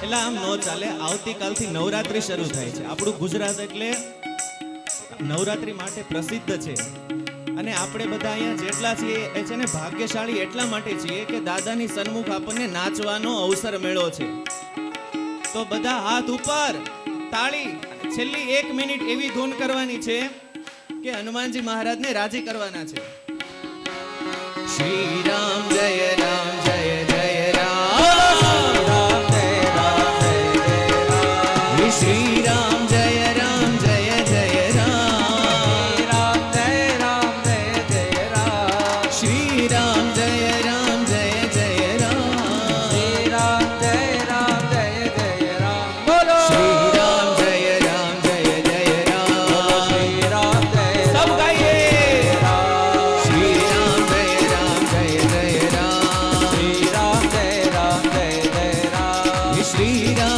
એટલે આમ નો ચાલે. આવતીકાલથી નવરાત્રી શરૂ થાય છે. આપણું ગુજરાત એટલે નવરાત્રી માટે પ્રસિદ્ધ છે. અને આપણે બધા અહીંયા જેટલા છીએ એ છે ને ભાગ્યશાળી એટલા માટે છીએ કે દાદાની સન્મુખ આપણને નાચવાનો અવસર મળ્યો છે. તો બધા હાથ ઉપર, તાળી. છેલ્લી 1 મિનિટ એવી ધૂન કરવાની છે કે હનુમાનજી મહારાજને રાજી કરવાના છે. શ્રી રામ જય રામ જય જય રામ, શ્રી રામ જય રામ જય જય રામ, શ્રી રામ જય રામ જય જય રામ, બોલો શ્રી રામ જય રામ જય જય રામ. સબ ગાઈએ. શ્રી રામ જય રામ જય જય રામ, શ્રી રામ